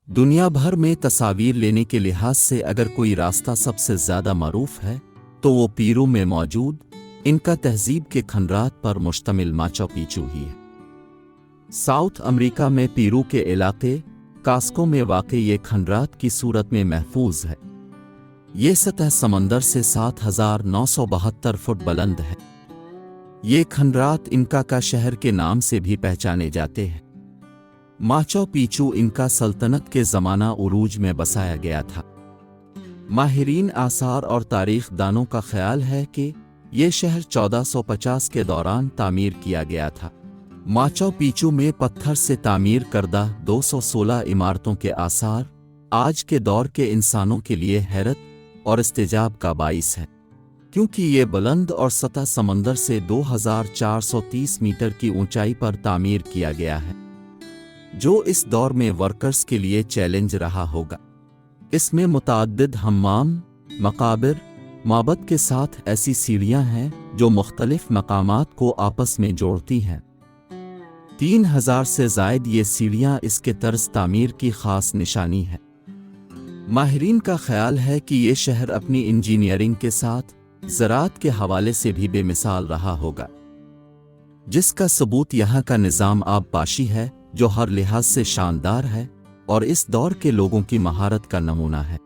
دنیا بھر میں تصاویر لینے کے لحاظ سے اگر کوئی راستہ سب سے زیادہ معروف ہے تو وہ پیرو میں موجود انکا تہذیب کے کھنڈرات پر مشتمل ماچو پیچو ہی ہے۔ ساؤتھ امریکا میں پیرو کے علاقے کاسکو میں واقع یہ کھنڈرات کی صورت میں محفوظ ہے۔ یہ سطح سمندر سے 7972 فٹ بلند ہے۔ یہ کھنڈرات انکا کا شہر کے نام سے بھی پہچانے جاتے ہیں۔ ماچو پیچو انکا سلطنت کے زمانہ عروج میں بسایا گیا تھا۔ ماہرین آثار اور تاریخ دانوں کا خیال ہے کہ یہ شہر 1450 کے دوران تعمیر کیا گیا تھا۔ ماچو پیچو میں پتھر سے تعمیر کردہ 216 عمارتوں کے آثار آج کے دور کے انسانوں کے لیے حیرت اور استعجاب کا باعث ہے، کیونکہ یہ بلند اور سطح سمندر سے 2430 میٹر کی اونچائی پر تعمیر کیا گیا ہے، جو اس دور میں ورکرز کے لیے چیلنج رہا ہوگا۔ اس میں متعدد حمام، مقابر، معبد کے ساتھ ایسی سیڑھیاں ہیں جو مختلف مقامات کو آپس میں جوڑتی ہیں۔ 3000 سے زائد یہ سیڑھیاں اس کے طرز تعمیر کی خاص نشانی ہے۔ ماہرین کا خیال ہے کہ یہ شہر اپنی انجینئرنگ کے ساتھ زراعت کے حوالے سے بھی بے مثال رہا ہوگا، جس کا ثبوت یہاں کا نظام آب پاشی ہے جو ہر لحاظ سے شاندار ہے اور اس دور کے لوگوں کی مہارت کا نمونہ ہے۔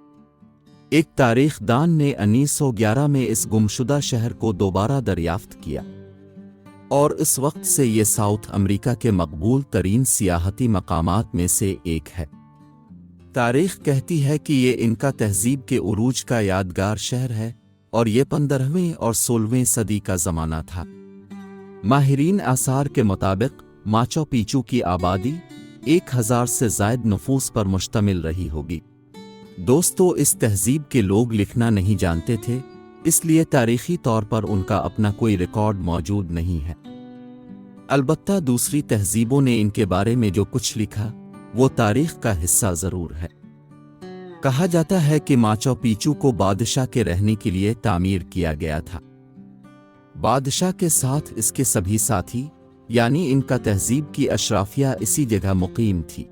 ایک تاریخ دان نے 1911 میں اس گمشدہ شہر کو دوبارہ دریافت کیا، اور اس وقت سے یہ ساؤتھ امریکا کے مقبول ترین سیاحتی مقامات میں سے ایک ہے۔ تاریخ کہتی ہے کہ یہ انکا تہذیب کے عروج کا یادگار شہر ہے اور یہ 15ویں اور 16ویں صدی کا زمانہ تھا۔ ماہرین آثار کے مطابق ماچو پیچو کی آبادی 1000 سے زائد نفوس پر مشتمل رہی ہوگی۔ دوستو، اس تہذیب کے لوگ لکھنا نہیں جانتے تھے، اس لیے تاریخی طور پر ان کا اپنا کوئی ریکارڈ موجود نہیں ہے۔ البتہ دوسری تہذیبوں نے ان کے بارے میں جو کچھ لکھا وہ تاریخ کا حصہ ضرور ہے۔ کہا جاتا ہے کہ ماچو پیچو کو بادشاہ کے رہنے کے لیے تعمیر کیا گیا تھا۔ بادشاہ کے ساتھ اس کے سبھی ساتھی، یعنی ان کا تہذیب کی اشرافیہ اسی جگہ مقیم تھی۔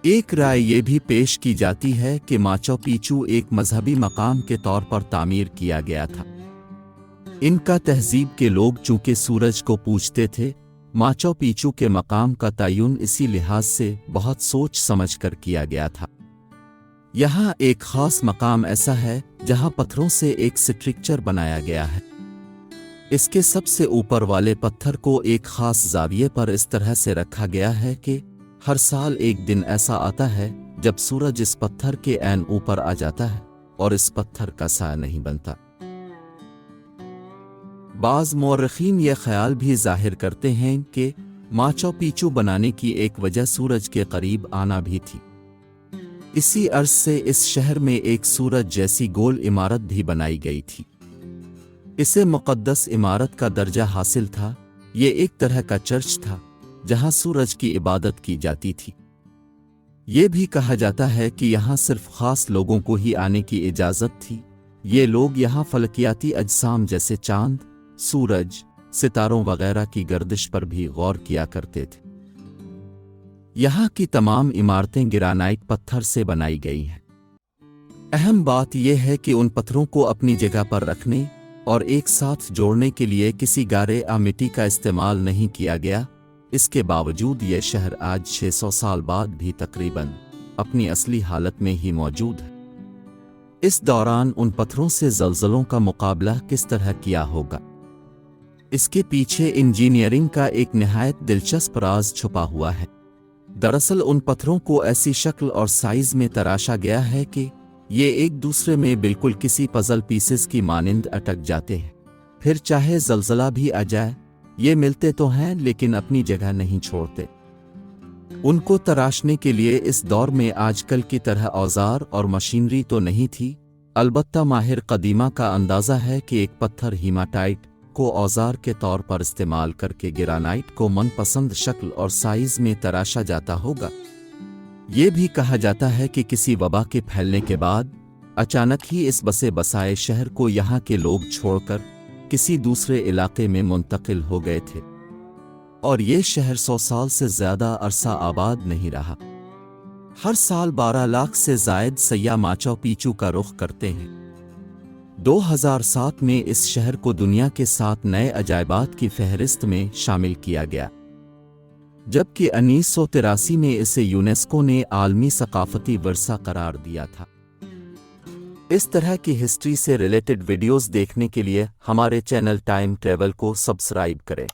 ایک رائے یہ بھی پیش کی جاتی ہے کہ ماچو پیچو ایک مذہبی مقام کے طور پر تعمیر کیا گیا تھا۔ ان کا تہذیب کے لوگ چونکہ سورج کو پوجتے تھے، ماچو پیچو کے مقام کا تعین اسی لحاظ سے بہت سوچ سمجھ کر کیا گیا تھا۔ یہاں ایک خاص مقام ایسا ہے جہاں پتھروں سے ایک سٹرکچر بنایا گیا ہے۔ اس کے سب سے اوپر والے پتھر کو ایک خاص زاویے پر اس طرح سے رکھا گیا ہے کہ ہر سال ایک دن ایسا آتا ہے جب سورج اس پتھر کے عین اوپر آ جاتا ہے اور اس پتھر کا سایہ نہیں بنتا۔ بعض مورخین یہ خیال بھی ظاہر کرتے ہیں کہ ماچو پیچو بنانے کی ایک وجہ سورج کے قریب آنا بھی تھی۔ اسی عرض سے اس شہر میں ایک سورج جیسی گول عمارت بھی بنائی گئی تھی۔ اسے مقدس عمارت کا درجہ حاصل تھا۔ یہ ایک طرح کا چرچ تھا جہاں سورج کی عبادت کی جاتی تھی۔ یہ بھی کہا جاتا ہے کہ یہاں صرف خاص لوگوں کو ہی آنے کی اجازت تھی۔ یہ لوگ یہاں فلکیاتی اجسام جیسے چاند، سورج، ستاروں وغیرہ کی گردش پر بھی غور کیا کرتے تھے۔ یہاں کی تمام عمارتیں گرانائٹ پتھر سے بنائی گئی ہیں۔ اہم بات یہ ہے کہ ان پتھروں کو اپنی جگہ پر رکھنے اور ایک ساتھ جوڑنے کے لیے کسی گارے مٹی کا استعمال نہیں کیا گیا۔ اس کے باوجود یہ شہر آج 600 سال بعد بھی تقریباً اپنی اصلی حالت میں ہی موجود ہے۔ اس دوران ان پتھروں سے زلزلوں کا مقابلہ کس طرح کیا ہوگا؟ اس کے پیچھے انجینئرنگ کا ایک نہایت دلچسپ راز چھپا ہوا ہے۔ دراصل ان پتھروں کو ایسی شکل اور سائز میں تراشا گیا ہے کہ یہ ایک دوسرے میں بالکل کسی پزل پیسز کی مانند اٹک جاتے ہیں۔ پھر چاہے زلزلہ بھی آ جائے، یہ ملتے تو ہیں لیکن اپنی جگہ نہیں چھوڑتے۔ ان کو تراشنے کے لیے اس دور میں آج کل کی طرح اوزار اور مشینری تو نہیں تھی۔ البتہ ماہر قدیمہ کا اندازہ ہے کہ ایک پتھر ہیماٹائٹ کو اوزار کے طور پر استعمال کر کے گرانائٹ کو من پسند شکل اور سائز میں تراشا جاتا ہوگا۔ یہ بھی کہا جاتا ہے کہ کسی وبا کے پھیلنے کے بعد اچانک ہی اس بسے بسائے شہر کو یہاں کے لوگ چھوڑ کر کسی دوسرے علاقے میں منتقل ہو گئے تھے، اور یہ شہر 100 سال سے زیادہ عرصہ آباد نہیں رہا۔ ہر سال 12 لاکھ سے زائد سیاح ماچو پیچو کا رخ کرتے ہیں۔ 2007 میں اس شہر کو دنیا کے 7 نئے عجائبات کی فہرست میں شامل کیا گیا، جبکہ 1983 میں اسے یونیسکو نے عالمی ثقافتی ورثہ قرار دیا تھا۔ اس طرح کی ہسٹری سے ریلیٹڈ ویڈیوز دیکھنے کے لیے ہمارے چینل ٹائم ٹریول کو سبسکرائب کریں۔